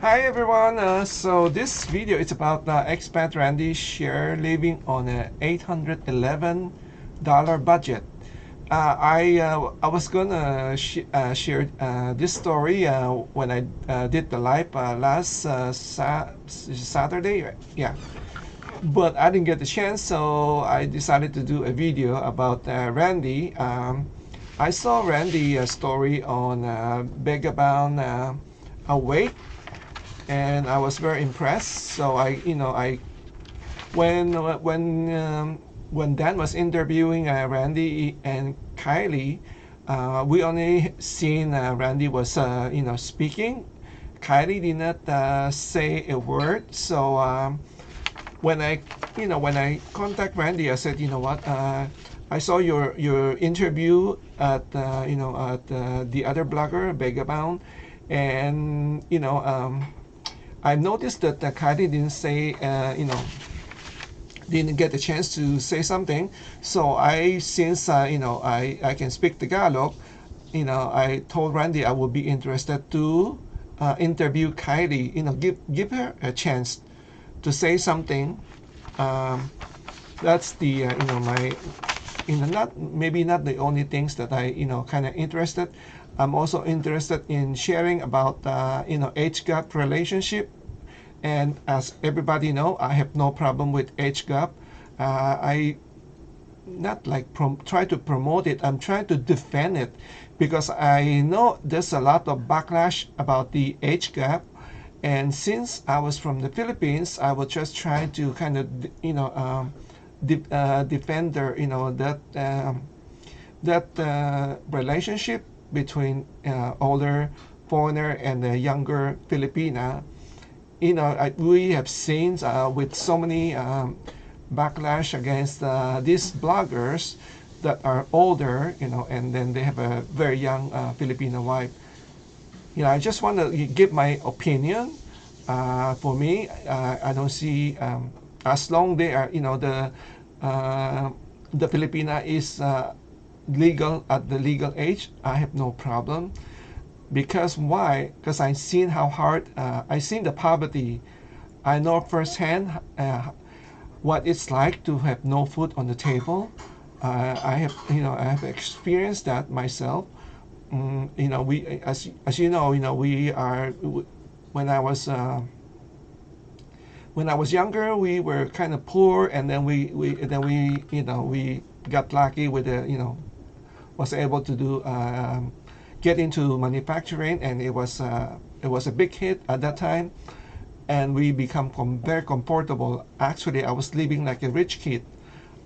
Hi everyone. So this video is about expat Randy share living on a $811 budget. I was gonna share this story when I did the live last Saturday. Yeah, but I didn't get the chance, so I decided to do a video about Randy. I saw Randy story on Beggarbound Awake, and I was very impressed. So I when when Dan was interviewing Randy and Kylie, we only seen Randy was speaking. Kylie did not say a word. So when I contact Randy, I said, you know what, I saw your interview at the other blogger, Begabound, and I noticed that Kylie didn't say, didn't get the chance to say something. So since I can speak Tagalog, I told Randy I would be interested to interview Kylie. Give her a chance to say something. Um, that's the my not maybe not the only things that I kind of interested. I'm also interested in sharing about age gap relationship, and as everybody know, I have no problem with age gap. I not like try to promote it. I'm trying to defend it because I know there's a lot of backlash about the age gap. And since I was from the Philippines, I was just trying to kind of defend their that relationship between older foreigner and a younger Filipina. We have seen with so many backlash against these bloggers that are older, and then they have a very young Filipino wife. I just want to give my opinion. For me, I don't see as long they are, the Filipina is legal at the legal age. I have no problem. Because why? Because I've seen how hard, I've seen the poverty. I know firsthand what it's like to have no food on the table. I have experienced that myself. We, as we are. When I was younger, we were kind of poor, and then we got lucky with was able to do get into manufacturing, and it was a big hit at that time, and we become very comfortable. Actually, I was living like a rich kid.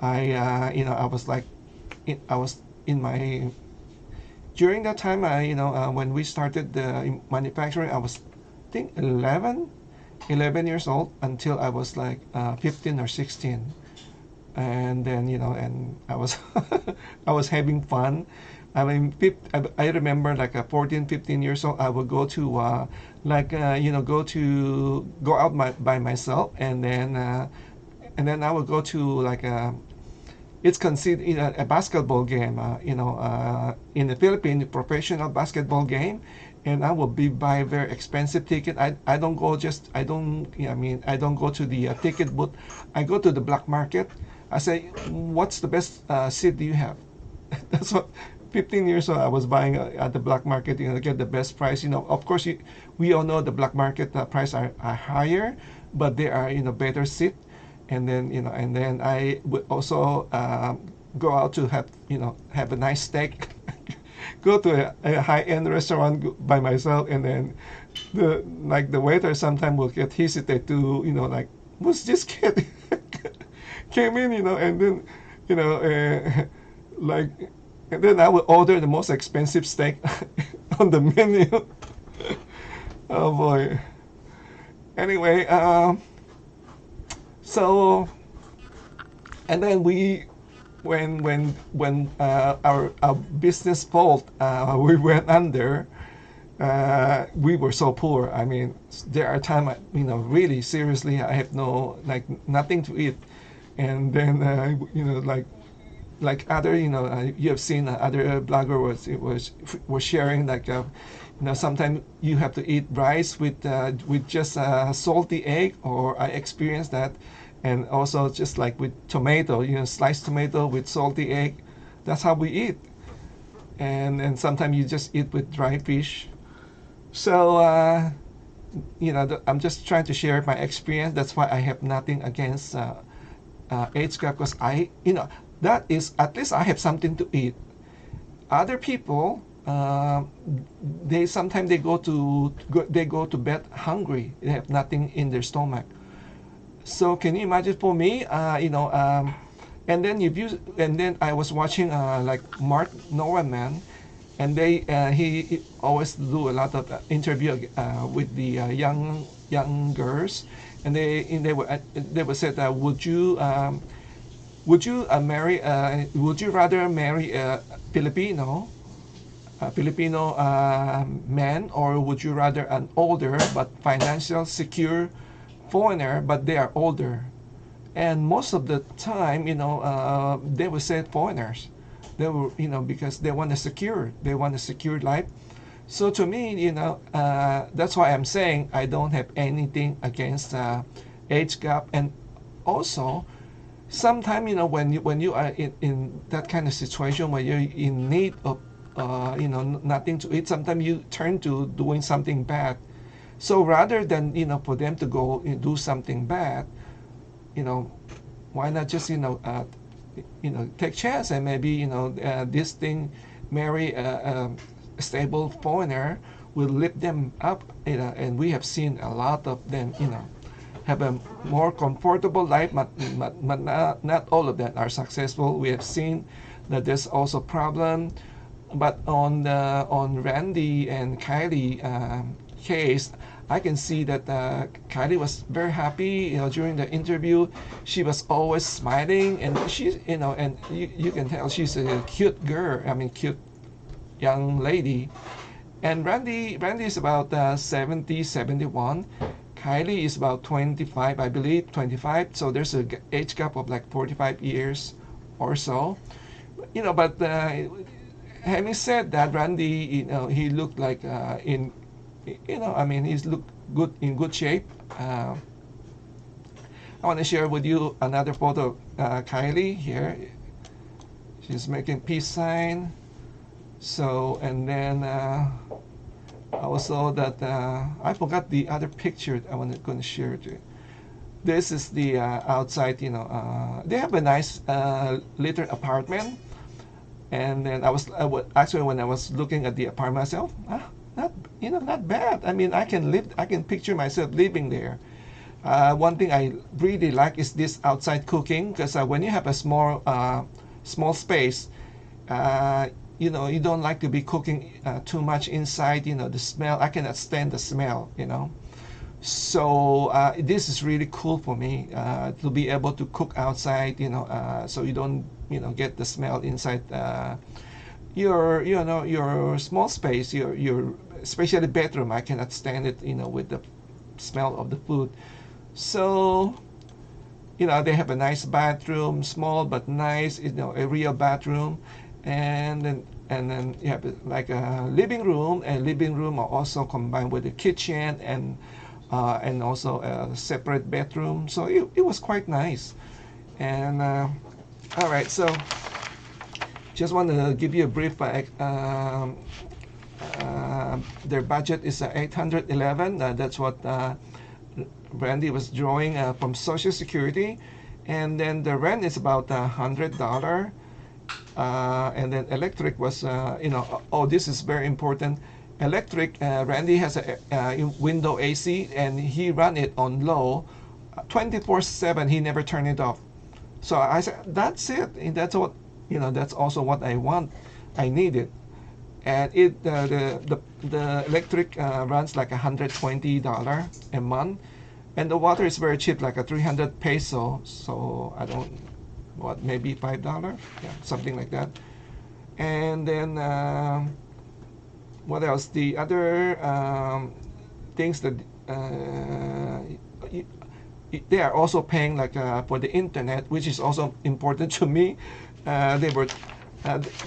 I was like, I was in my during that time. When we started the manufacturing, I was, I think, 11 years old until I was like 15 or 16. And then and I was I was having fun. I mean, I remember like a 14, 15 years old, I would go to go out by myself, and then I would go to like a, it's considered a basketball game, in the Philippines, professional basketball game, and I will be buy a very expensive ticket. I don't go just I don't I mean I don't go to the ticket booth. I go to the black market. I say, what's the best seat do you have? That's what. 15 years old, I was buying at the black market, to get the best price. Of course, we all know the black market price are higher, but they are better seat. And then I would also go out to have a nice steak. Go to a high-end restaurant by myself, and then the waiter sometimes will get hesitate to like, who's this kid came in, and then like, and then I would order the most expensive steak on the menu. Oh boy. Anyway, so, and then when our business fault, we went under. We were so poor. I mean, there are times, really seriously, I have nothing to eat, and then like other, you have seen other blogger was sharing like Now sometimes you have to eat rice with just a salty egg, or I experienced that, and also just like with tomato, sliced tomato with salty egg. That's how we eat, and sometimes you just eat with dry fish. So I'm just trying to share my experience. That's why I have nothing against age gap, because that is, at least I have something to eat. Other people, they sometimes they go to bed hungry. They have nothing in their stomach. So can you imagine for me? And then I was watching like Mark Norman, and he always do a lot of interview with the young girls, and they would say that would you marry would you rather marry a Filipino man, or would you rather an older but financial secure foreigner, but they are older? And most of the time, they would say foreigners. They were, because they want a secure life. So to me, that's why I'm saying I don't have anything against age gap. And also, sometimes, when you are in that kind of situation where you're in need of nothing to eat, sometimes you turn to doing something bad. So rather than for them to go and do something bad, you know why not just take chance, and maybe this thing, marry a stable foreigner, will lift them up, and we have seen a lot of them have a more comfortable life, but not all of them are successful. We have seen that there's also problem. But on Randy and Kylie case, I can see that Kylie was very happy. During the interview, she was always smiling, and she's and you can tell she's a cute girl. I mean, cute young lady. And Randy is about 70, 71. Kylie is about 25, I believe, 25. So there's a age gap of like 45 years or so. But having said that, Randy, he looked like he's looked good, in good shape. I want to share with you another photo of Kylie here. She's making peace sign. So, and then also that I forgot the other picture I was going to share with you. This is the outside. They have a nice little apartment. And then actually, when I was looking at the apartment myself, not bad. I mean, I can picture myself living there. One thing I really like is this outside cooking, because when you have a small space, you don't like to be cooking too much inside. The smell, I cannot stand the smell. So this is really cool for me to be able to cook outside. So you don't get the smell inside your small space, your especially bedroom. I cannot stand it, with the smell of the food. So they have a nice bathroom, small but nice, a real bathroom. And then you have like a living room, and living room are also combined with the kitchen, and also a separate bedroom. So it was quite nice. And all right, so just want to give you a brief. Their budget is 811. That's what Randy was drawing from Social Security, and then the rent is about $100. And then electric was, oh, this is very important. Electric, Randy has a window AC, and he run it on low, 24/7. He never turn it off. So I said, that's it. And that's what, that's also what I want. I need it. And the electric runs like $120 a month, and the water is very cheap, like a 300 peso. So I don't, maybe $5, yeah, something like that. And then what else? The other things that they are also paying like for the internet, which is also important to me. They were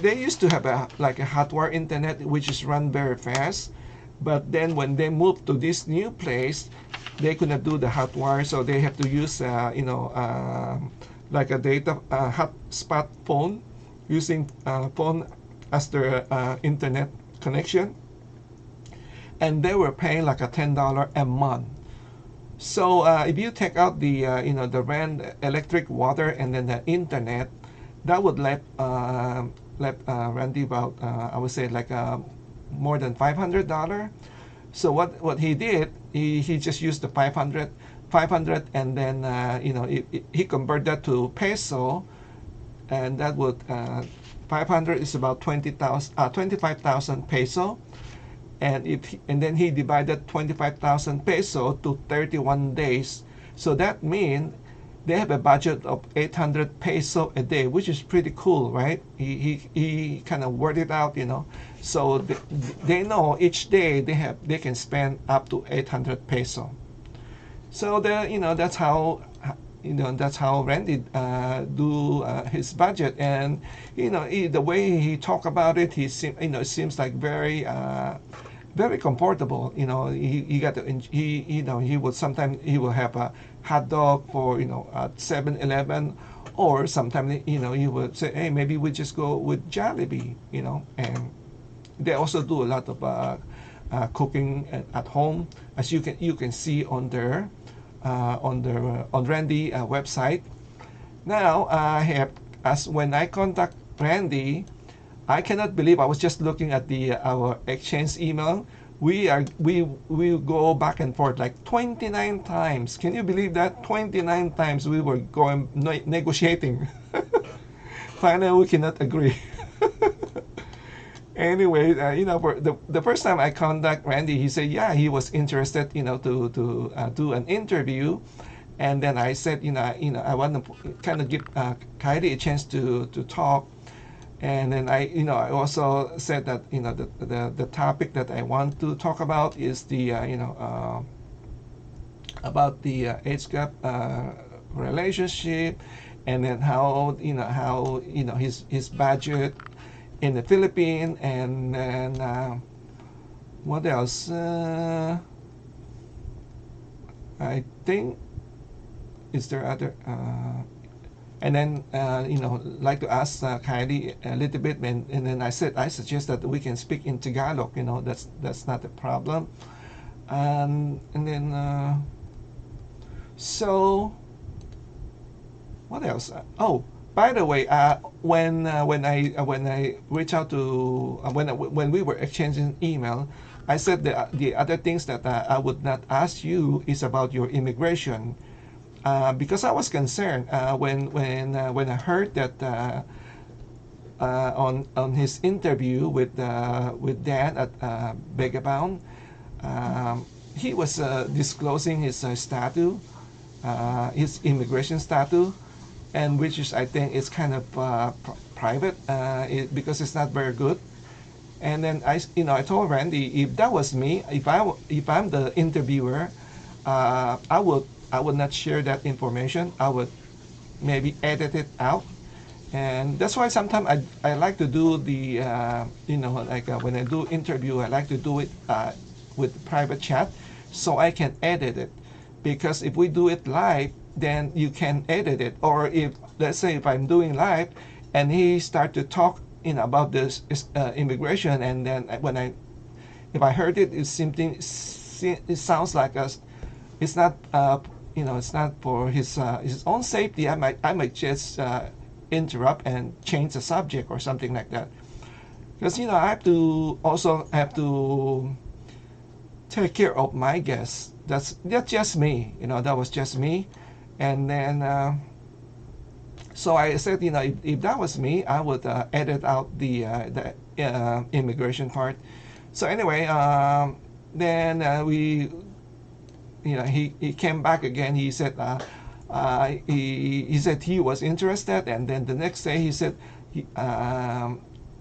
they used to have like a hardware internet, which is run very fast, But then when they moved to this new place, they could not do the hot wire, so they have to use like a data hotspot phone, using phone as their internet connection, and they were paying like a $10 a month. So if you take out the the rent, electric, water, and then the internet, that would let Randy about I would say like more than $500. So what he did, he just used the 500, and then he converted that to peso, and that would 500 is about 25,000 peso, and then he divided 25,000 peso to 31 days. So that means they have a budget of 800 peso a day, which is pretty cool, right? He kind of worked it out, So they know each day they can spend up to 800 peso. So that's how Randy do his budget, and the way he talk about it, it seems like very comfortable. He got to, he would sometimes he will have a hot dog for at 7-Eleven, or sometimes he would say, hey, maybe we just go with Jollibee, and they also do a lot of cooking at home, as you can see on their on Randy website. Now I have, as when I contact Randy, I cannot believe, I was just looking at the our exchange email. We go back and forth like 29 times. Can you believe that? 29 times we were going negotiating. Finally, we cannot agree. Anyway, for the first time I contact Randy, he said, yeah, he was interested, to do an interview, and then I said, I want to kind of give Kylie a chance to talk, and then I also said that, the topic that I want to talk about is the, about the age gap relationship, and then how his budget in the Philippines, and then what else? I think, is there other? And then like to ask Kylie a little bit, and then I suggest that we can speak in Tagalog. That's not a problem. And then so what else? Oh, by the way, when I reach out to when we were exchanging email, I said the other things that I would not ask you is about your immigration, because I was concerned when I heard that on his interview with Dan at Begabang, he was disclosing his status, his immigration status, and which is, I think, is kind of private, because it's not very good. And then I told Randy, if that was me, if I'm the interviewer, I would not share that information. I would maybe edit it out, and that's why sometimes I like to do the like when I do interview, I like to do it with private chat, so I can edit it, because if we do it live, then you can edit it. Or if, let's say, if I'm doing live and he start to talk about this immigration, and then if I heard it, it sounds like it's not it's not for his own safety. I might just interrupt and change the subject or something like that, because I have to take care of my guests. That's just me. That was just me. And then so I said, if that was me, I would edit out the immigration part. So anyway, then he came back again. He said he said he was interested, and then the next day he said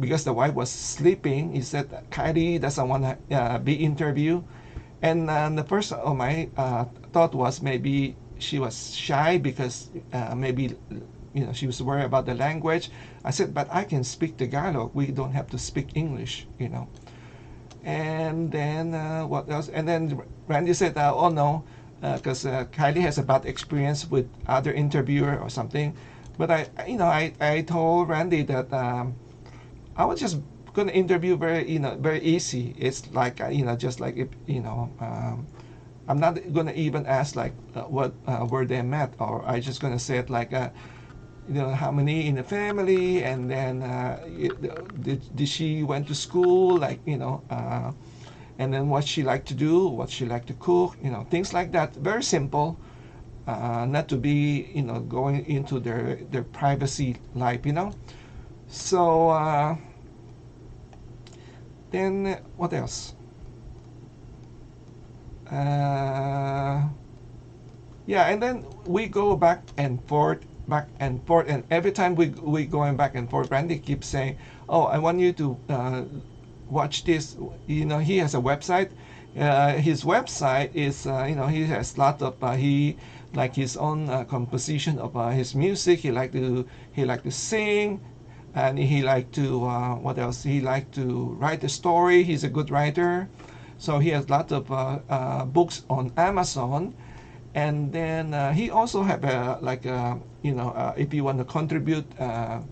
because the wife was sleeping, he said Kylie doesn't want to be interviewed. And the first of my thought was maybe she was shy, because maybe she was worried about the language. I said, but I can speak Tagalog. We don't have to speak English. And then what else? And then Randy said, "Oh no, because Kylie has a bad experience with other interviewer or something." But I told Randy that I was just gonna interview very easy. It's like just like if I'm not gonna even ask like what where they met, or I just gonna say it like how many in the family, and then did she went to school, like and then what she liked to do, what she liked to cook, things like that. Very simple, not to be going into their privacy life. So then what else? Uh, yeah, and then we go back and forth, and every time we going back and forth, Randy keeps saying, "Oh, I want you to watch this." He has a website. His website is, he has a lot of he like his own composition of his music. He like to sing, and he like to what else? He like to write a story. He's a good writer, so he has a lot of books on Amazon. And then he also have a like if you want to contribute to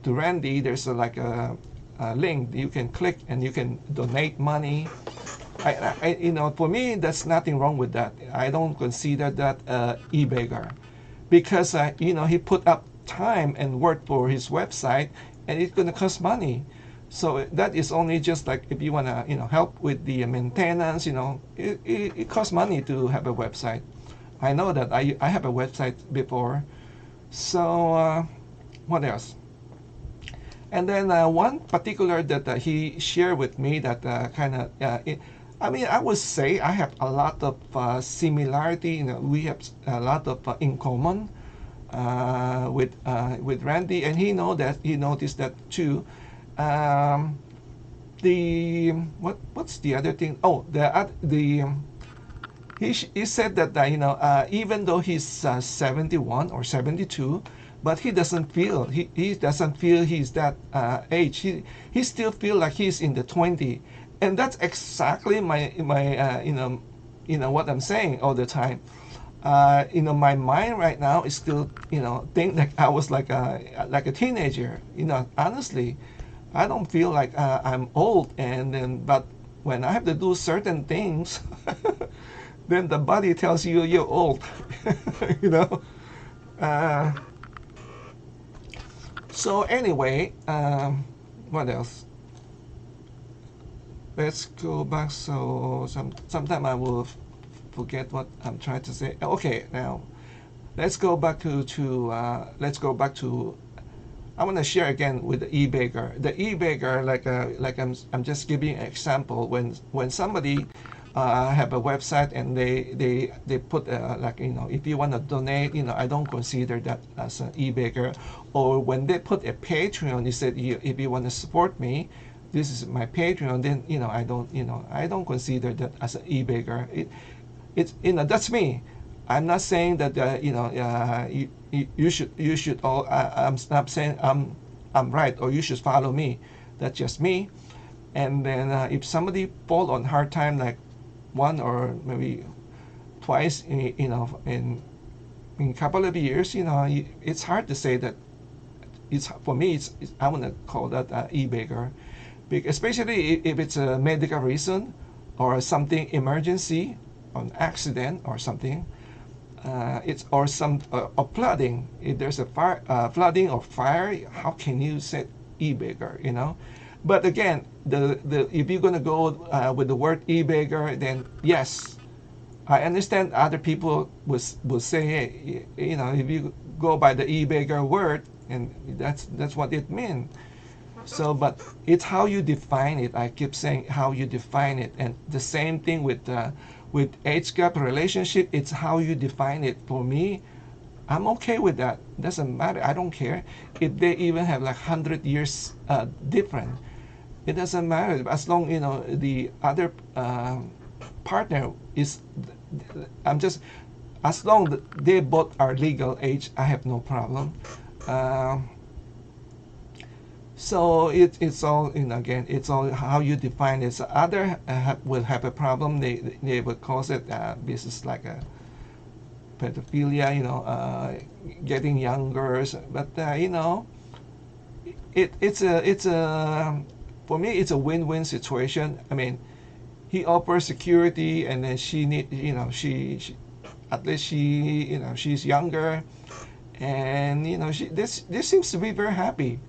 Randy, there's like a link you can click and you can donate money. For me, that's nothing wrong with that. I don't consider that Ebeggar, because he put up time and work for his website, and it's gonna cost money. So that is only just like if you wanna help with the maintenance. It costs money to have a website. I know that I have a website before. So what else? And then one particular that he shared with me that kind of, I mean, I would say I have a lot of similarity. We have a lot of in common with Randy, and he noticed that too. Um, the what's the other thing? Oh, the he said that even though he's 71 or 72, but he doesn't feel he's that age. He still feel like he's in the 20, and that's exactly my what I'm saying all the time. My mind right now is still think that I was like a teenager. Honestly, I don't feel like I'm old, and then but when I have to do certain things, then the body tells you you're old. you know. Uh, so anyway, what else? Let's go back. So sometime I will forget what I'm trying to say. Okay, now let's go back to I want to share again with the Ebeggar. The Ebeggar, like I'm just giving an example. When somebody have a website and they put if you want to donate, I don't consider that as an Ebeggar. Or when they put a Patreon, they said if you want to support me, this is my Patreon. Then I don't consider that as an Ebeggar. It's that's me. I'm not saying that you should all. I'm not saying I'm right or you should follow me. That's just me. And then if somebody fall on hard time like one or maybe twice in a couple of years, it's hard to say that. It's for me. I want to call that e-beggar, especially if it's a medical reason or something emergency, an accident or something. It's or some or flooding. If there's a fire, flooding or fire, how can you say e-beggar? But again, the if you're gonna go with the word e-beggar, then yes, I understand other people will say, hey, if you go by the e-beggar word, and that's what it means. So, but it's how you define it. I keep saying how you define it, and the same thing with age gap relationship. It's how you define it. For me, I'm okay with that. Doesn't matter. I don't care if they even have like 100 years different. It doesn't matter as long the other partner is. I'm just as long that they both are legal age. I have no problem. Uh, So it's all, again, it's all how you define it. So other will have a problem. They will cause it, this is like a pedophilia, getting younger. But it's a for me it's a win-win situation. I mean, he offers security, and then she need, she at least she's younger, and this seems to be very happy.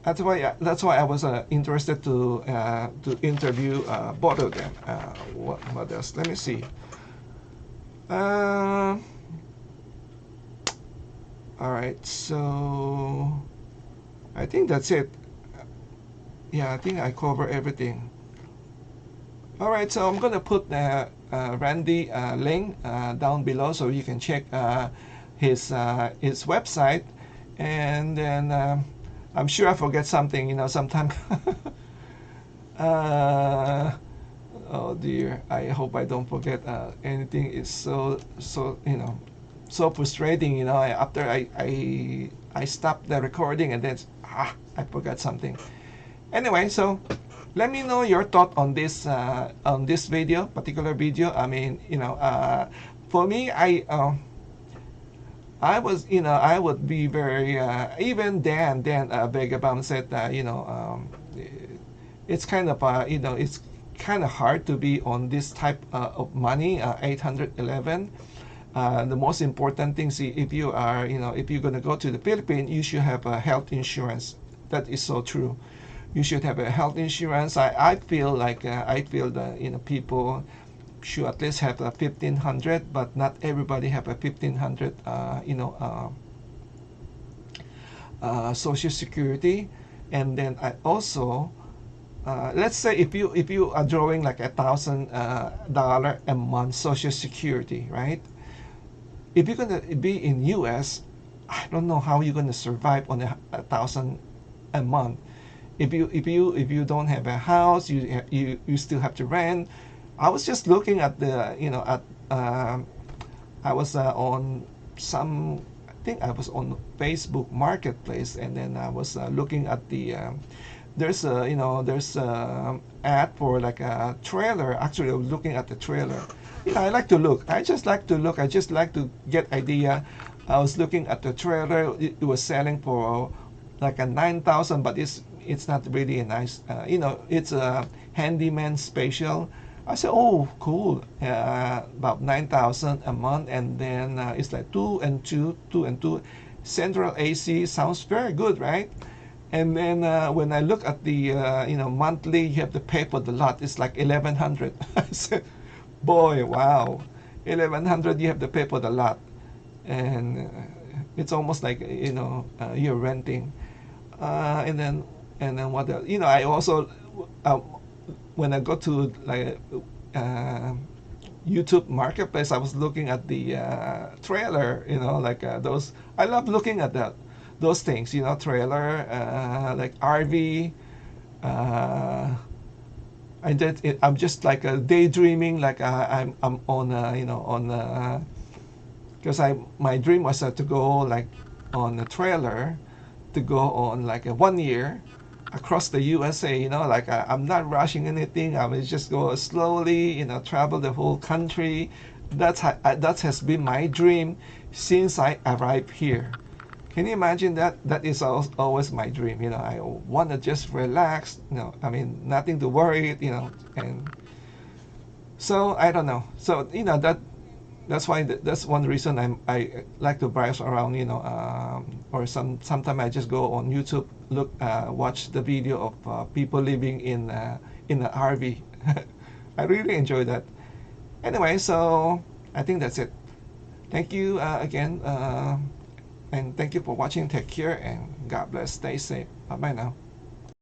That's why I was interested to interview both of them. What else? Let me see. Uh, all right, so I think that's it. Yeah, I think I cover everything. All right, so I'm gonna put Randy link down below so you can check his website, and then I'm sure I forget something. Sometime. uh, oh dear, I hope I don't forget anything. It's so so frustrating. After I stopped the recording, and then I forgot something. Anyway, so let me know your thought on this particular video. I mean, for me, I was, I would be very, even Dan Begabam said that, it's kind of, it's kind of hard to be on this type of money, 811. The most important thing is, if you are, if you're going to go to the Philippines, you should have a health insurance. That is so true. You should have a health insurance. I feel like, I feel that, people should at least have a 1500, but not everybody have a 1500 social security. And then I also, let's say if you are drawing like $1,000 a month social security, right? If you're gonna be in US, I don't know how you're gonna survive on a thousand a month. If you don't have a house, you still have to rent. I was just looking at the, I was on some, I think I was on Facebook Marketplace, and then I was looking at the, there's a ad for like a trailer. Actually, I was looking at the trailer. I like to look. I just like to look. I just like to get idea. I was looking at the trailer. It was selling for like a 9,000, but it's not really a nice. It's a handyman special. I said, oh, cool. About 9,000 a month, and then it's like two and two. Central AC sounds very good, right? And then when I look at the monthly, you have to pay for the lot. It's like 1,100. I said, boy, wow, 1,100 you have to pay for the lot, and it's almost like you're renting. And then what else? I also when I go to like YouTube Marketplace, I was looking at the trailer. Like those. I love looking at those things. Trailer, like RV. I'm just like daydreaming. Like I'm on because my dream was to go like on a trailer, to go on like a 1 year across the USA. Like I'm not rushing anything. I will just go slowly. Travel the whole country. That has been my dream since I arrived here. Can you imagine that? That is always my dream. I want to just relax. I mean, nothing to worry. And so I don't know. So that's why that's one reason I like to browse around. Or sometimes I just go on YouTube, watch the video of people living in an RV. I really enjoy that. Anyway, so I think that's it. Thank you again. And thank you for watching. Take care, and God bless. Stay safe. Bye bye now.